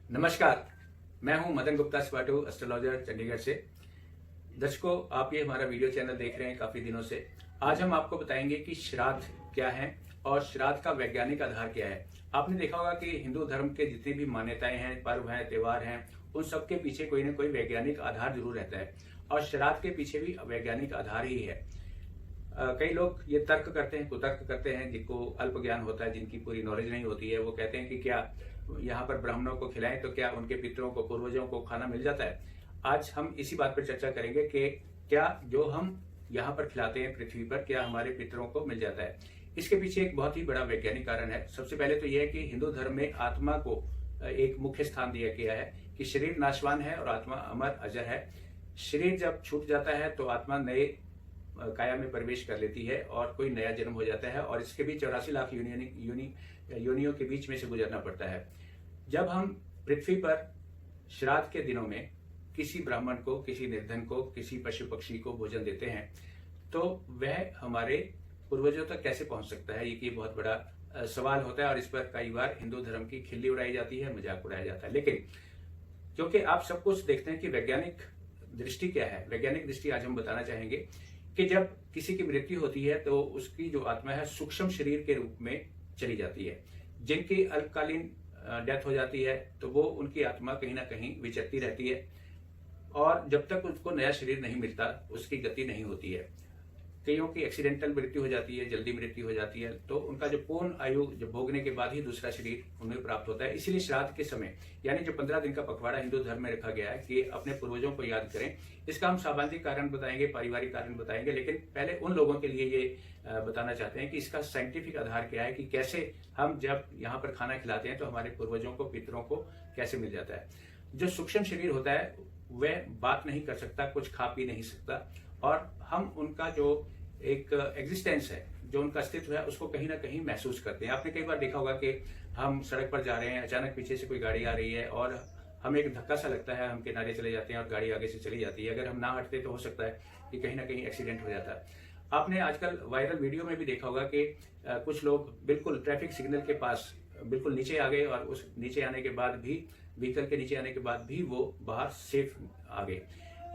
नमस्कार, मैं हूं मदन गुप्ता स्पाटू, एस्ट्रोलॉजर चंडीगढ़ से। दर्शकों, आप ये हमारा वीडियो चैनल देख रहे हैं काफी दिनों से। आज हम आपको बताएंगे कि श्राद्ध क्या है और श्राद्ध का वैज्ञानिक आधार क्या है। आपने देखा होगा कि हिंदू धर्म के जितनी भी मान्यताएं हैं, पर्व हैं, त्योहार हैं, उन सबके पीछे कोई ना कोई वैज्ञानिक आधार जरूर रहता है और श्राद्ध के पीछे भी वैज्ञानिक आधार ही है। कई लोग ये तर्क करते हैं, कुतर्क करते हैं, जिनको अल्प ज्ञान होता है, जिनकी पूरी नॉलेज नहीं होती है। वो कहते हैं कि क्या यहाँ पर ब्राह्मणों को खिलाएं तो क्या उनके पितरों को, पूर्वजों को खाना मिल जाता है। आज हम इसी बात पर चर्चा करेंगे कि क्या जो हम यहाँ पर खिलाते हैं पृथ्वी पर, क्या हमारे पितरों को मिल जाता है। इसके पीछे एक बहुत ही बड़ा वैज्ञानिक कारण है। सबसे पहले तो यह है कि हिंदू धर्म में आत्मा को एक मुख्य स्थान दिया गया है कि शरीर नाशवान है और आत्मा अमर अजर है। शरीर जब छूट जाता है तो आत्मा नए काया में प्रवेश कर लेती है और कोई नया जन्म हो जाता है और इसके भी 84 लाख योनियों के बीच में से गुजरना पड़ता है। जब हम पृथ्वी पर श्राद्ध के दिनों में किसी ब्राह्मण को, किसी निर्धन को, किसी पशु पक्षी को भोजन देते हैं तो वह हमारे पूर्वजों तक कैसे पहुंच सकता है, ये बहुत बड़ा सवाल होता है और इस पर कई बार हिंदू धर्म की खिल्ली उड़ाई जाती है, मजाक उड़ाया जाता है। लेकिन क्योंकि आप सब कुछ देखते हैं कि वैज्ञानिक दृष्टि क्या है, वैज्ञानिक दृष्टि आज हम बताना चाहेंगे कि जब किसी की मृत्यु होती है तो उसकी जो आत्मा है सूक्ष्म शरीर के रूप में चली जाती है। जिनकी अल्पकालीन डेथ हो जाती है तो वो उनकी आत्मा कहीं ना कहीं विचरती रहती है और जब तक उसको नया शरीर नहीं मिलता उसकी गति नहीं होती है। कईयों की एक्सीडेंटल मृत्यु हो जाती है, जल्दी मृत्यु हो जाती है, तो उनका जो पूर्ण आयु जब भोगने के बाद ही दूसरा शरीर उन्हें प्राप्त होता है। इसीलिए श्राद्ध के समय यानी जो 15 दिन का पखवाड़ा हिंदू धर्म में रखा गया है कि अपने पूर्वजों को याद करें। इसका हम सामाजिक कारण बताएंगे, पारिवारिक कारण बताएंगे, लेकिन पहले उन लोगों के लिए ये बताना चाहते हैं कि इसका साइंटिफिक आधार क्या है, कि कैसे हम जब यहाँ पर खाना खिलाते हैं तो हमारे पूर्वजों को, पितरों को कैसे मिल जाता है। जो सूक्ष्म शरीर होता है वह बात नहीं कर सकता, कुछ खा पी नहीं सकता और हम उनका जो एक एग्जिस्टेंस है, जो उनका अस्तित्व है, उसको कहीं ना कहीं महसूस करते हैं। आपने कई बार देखा होगा कि हम सड़क पर जा रहे हैं, अचानक पीछे से कोई गाड़ी आ रही है और हमें एक धक्का सा लगता है, हम किनारे चले जाते हैं और गाड़ी आगे से चली जाती है। अगर हम ना हटते तो हो सकता है कि कहीं ना कहीं एक्सीडेंट हो जाता है। आपने आजकल वायरल वीडियो में भी देखा होगा कि कुछ लोग बिल्कुल ट्रैफिक सिग्नल के पास बिल्कुल नीचे आ गए और उस नीचे आने के बाद भी, व्हीकल के नीचे आने के बाद भी वो बाहर सेफ आ गए।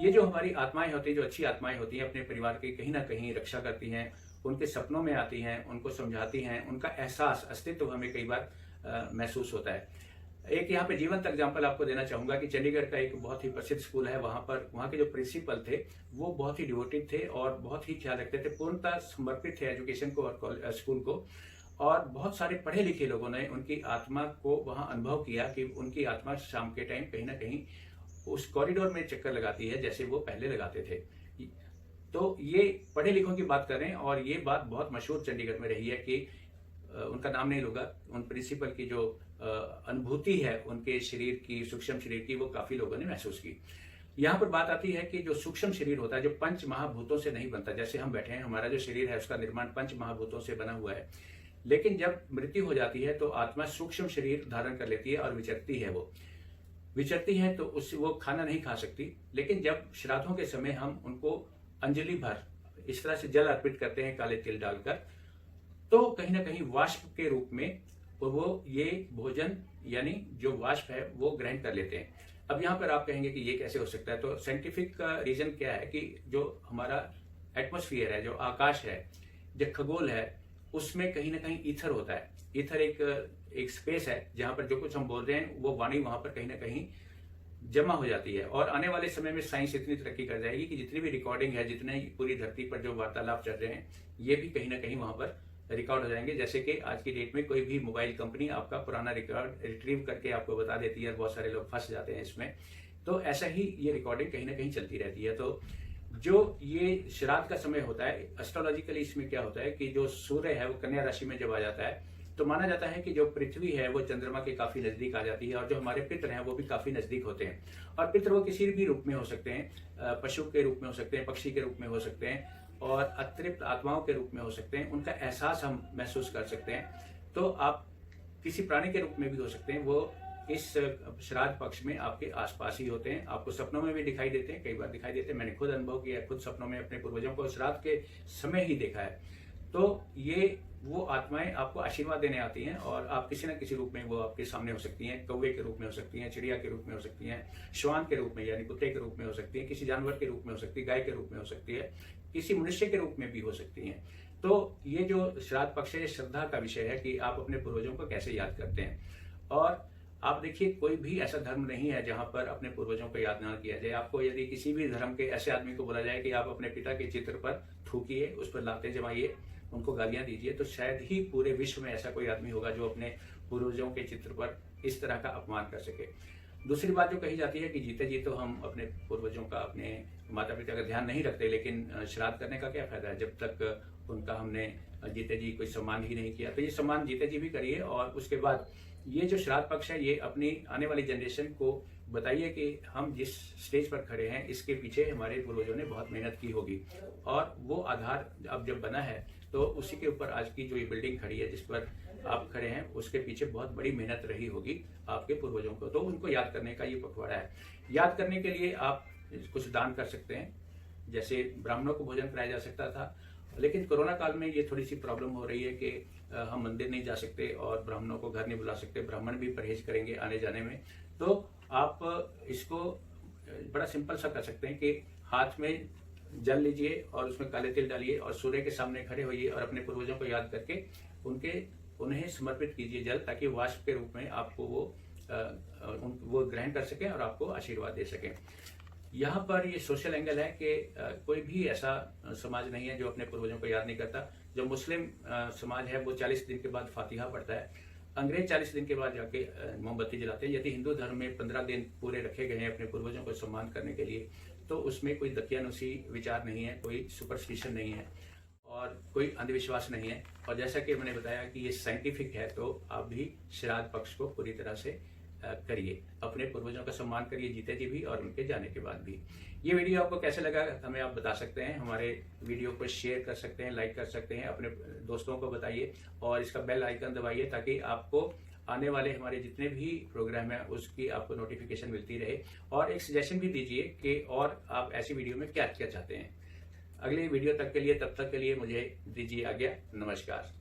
ये जो हमारी आत्माएं होती हैं, जो अच्छी आत्माएं होती हैं, अपने परिवार की कहीं ना कहीं रक्षा करती हैं, उनके सपनों में आती हैं, उनको समझाती हैं, उनका एहसास, अस्तित्व हमें कई बार महसूस होता है। एक यहाँ पे जीवंत एग्जाम्पल आपको देना चाहूंगा कि चंडीगढ़ का एक बहुत ही प्रसिद्ध स्कूल है। वहाँ के जो प्रिंसिपल थे वो बहुत ही डिवोटेड थे और बहुत ही ख्याल रखते थे, पूर्णतः समर्पित थे एजुकेशन को और स्कूल को। और बहुत सारे पढ़े लिखे लोगों ने उनकी आत्मा को वहां अनुभव किया कि उनकी आत्मा शाम के टाइम कहीं ना कहीं उस कॉरिडोर में चक्कर लगाती है जैसे वो पहले लगाते थे। तो ये पढ़े लिखों की बात करें और ये बात बहुत मशहूर चंडीगढ़ में रही है कि उनका नाम नहीं लूंगा, उन प्रिंसिपल की जो अनुभूति है उनके शरीर की, सूक्ष्म शरीर की, वो काफी लोगों ने महसूस की। यहाँ पर बात आती है कि जो सूक्ष्म शरीर होता है, जो पंच महाभूतों से नहीं बनता, जैसे हम बैठे हैं, हमारा जो शरीर है उसका निर्माण पंच महाभूतों से बना हुआ है। लेकिन जब मृत्यु हो जाती है तो आत्मा सूक्ष्म शरीर धारण कर लेती है और विचरती है। वो विचरती है तो उससे वो खाना नहीं खा सकती। लेकिन जब श्राद्धों के समय हम उनको अंजलि भर इस तरह से जल अर्पित करते हैं काले तिल डालकर, तो कहीं ना कहीं वाष्प के रूप में वो ये भोजन यानी जो वाष्प है वो ग्रहण कर लेते हैं। अब यहाँ पर आप कहेंगे कि ये कैसे हो सकता है, तो साइंटिफिक रीजन क्या है कि जो हमारा एटमॉस्फेयर है, जो आकाश है, जो खगोल है, उसमें कहीं ना कहीं ईथर होता है। ईथर एक स्पेस है जहां पर जो कुछ हम बोल रहे हैं वो वाणी वहां पर कहीं ना कहीं जमा हो जाती है। और आने वाले समय में साइंस इतनी तरक्की कर जाएगी कि जितनी भी रिकॉर्डिंग है, जितने पूरी धरती पर जो वार्तालाप चल रहे हैं, ये भी कहीं ना कहीं वहां पर रिकॉर्ड हो जाएंगे। जैसे कि आज की डेट में कोई भी मोबाइल कंपनी आपका पुराना रिकॉर्ड रिट्रीव करके आपको बता देती है और बहुत सारे लोग फंस जाते हैं इसमें। तो ऐसा ही ये रिकॉर्डिंग कहीं ना कहीं चलती रहती है। तो जो ये श्राद्ध का समय होता है, एस्ट्रोलॉजिकली इसमें क्या होता है कि जो सूर्य है वो कन्या राशि में जब आ जाता है तो माना जाता है कि जो पृथ्वी है वो चंद्रमा के काफी नजदीक आ जाती है और जो हमारे पितर हैं वो भी काफी नजदीक होते हैं। और पितर वो किसी भी रूप में हो सकते हैं, पशु के रूप में हो सकते हैं, पक्षी के रूप में हो सकते हैं और अतिरिक्त आत्माओं के रूप में हो सकते हैं। उनका एहसास हम महसूस कर सकते हैं। तो आप किसी प्राणी के रूप में भी हो सकते हैं, वो इस श्राद्ध पक्ष में आपके आसपास ही होते हैं। आपको सपनों में भी दिखाई देते हैं, कई बार दिखाई देते हैं। मैंने खुद अनुभव किया, खुद सपनों में अपने पूर्वजों को श्राद्ध के समय ही देखा है। तो ये वो आत्माएं आपको आशीर्वाद देने आती हैं और आप किसी न किसी रूप में वो आपके सामने हो सकती हैं। कौवे के रूप में हो सकती हैं, चिड़िया के रूप में हो सकती हैं, श्वान के रूप में यानी कुत्ते के रूप में हो सकती हैं, किसी जानवर के रूप में हो सकती है, गाय के रूप में हो सकती है, किसी मनुष्य के रूप में भी हो सकती हैं। तो ये जो श्राद्ध पक्ष है, श्रद्धा का विषय है कि आप अपने पूर्वजों को कैसे याद करते हैं। और आप देखिए, कोई भी ऐसा धर्म नहीं है जहां पर अपने पूर्वजों को याद ना किया जाए। आपको यदि किसी भी धर्म के ऐसे आदमी को बोला जाए कि आप अपने पिता के चित्र पर थूकिए, उस पर लाते जमाइए, उनको गालियां दीजिए, तो शायद ही पूरे विश्व में ऐसा कोई आदमी होगा जो अपने पूर्वजों के चित्र पर इस तरह का अपमान कर सके। दूसरी बात जो कही जाती है कि जीते जी तो हम अपने पूर्वजों का, अपने माता पिता का ध्यान नहीं रखते, लेकिन श्राद्ध करने का क्या फायदा है जब तक उनका हमने जीते जी कोई सम्मान ही नहीं किया। तो ये सम्मान जीते जी भी करिए, और उसके बाद ये जो श्राद्ध पक्ष है, ये अपनी आने वाली जनरेशन को बताइए कि हम जिस स्टेज पर खड़े हैं इसके पीछे हमारे पूर्वजों ने बहुत मेहनत की होगी, और वो आधार अब जब बना है तो उसी के ऊपर आज की जो ये बिल्डिंग खड़ी है जिस पर आप खड़े हैं, उसके पीछे बहुत बड़ी मेहनत रही होगी आपके पूर्वजों को। तो उनको याद करने का ये पखवाड़ा है। याद करने के लिए आप कुछ दान कर सकते हैं, जैसे ब्राह्मणों को भोजन कराया जा सकता था, लेकिन कोरोना काल में ये थोड़ी सी प्रॉब्लम हो रही है कि हम मंदिर नहीं जा सकते और ब्राह्मणों को घर नहीं बुला सकते, ब्राह्मण भी परहेज करेंगे आने जाने में। तो आप इसको बड़ा सिंपल सा कर सकते हैं कि हाथ में जल लीजिए और उसमें काले तिल डालिए और सूर्य के सामने खड़े होइए और अपने पूर्वजों को याद करके उन्हें समर्पित कीजिए जल, ताकि वाष्प के रूप में आपको वो ग्रहण कर सकें और आपको आशीर्वाद दे सकें। यहाँ पर ये सोशल एंगल है कि कोई भी ऐसा समाज नहीं है जो अपने पूर्वजों को याद नहीं करता। जो मुस्लिम समाज है वो 40 दिन के बाद फातिहा पढ़ता है, अंग्रेज 40 दिन के बाद जाके मोमबत्ती जलाते हैं। यदि हिंदू धर्म में 15 दिन पूरे रखे गए हैं अपने पूर्वजों को सम्मान करने के लिए, तो उसमें कोई दकियानुसी विचार नहीं है, कोई सुपरस्टिशन नहीं है और कोई अंधविश्वास नहीं है। और जैसा कि मैंने बताया कि ये साइंटिफिक है, तो आप भी श्राद्ध पक्ष को पूरी तरह से करिए, अपने पूर्वजों का सम्मान करिए, जीते जी भी और उनके जाने के बाद भी। ये वीडियो आपको कैसे लगा हमें आप बता सकते हैं, हमारे वीडियो को शेयर कर सकते हैं, लाइक कर सकते हैं, अपने दोस्तों को बताइए और इसका बेल आइकन दबाइए ताकि आपको आने वाले हमारे जितने भी प्रोग्राम है उसकी आपको नोटिफिकेशन मिलती रहे। और एक सजेशन भी दीजिए कि और आप ऐसी वीडियो में क्या क्या चाहते हैं। अगले वीडियो तक के लिए, तब तक के लिए मुझे दीजिए आज्ञा। नमस्कार।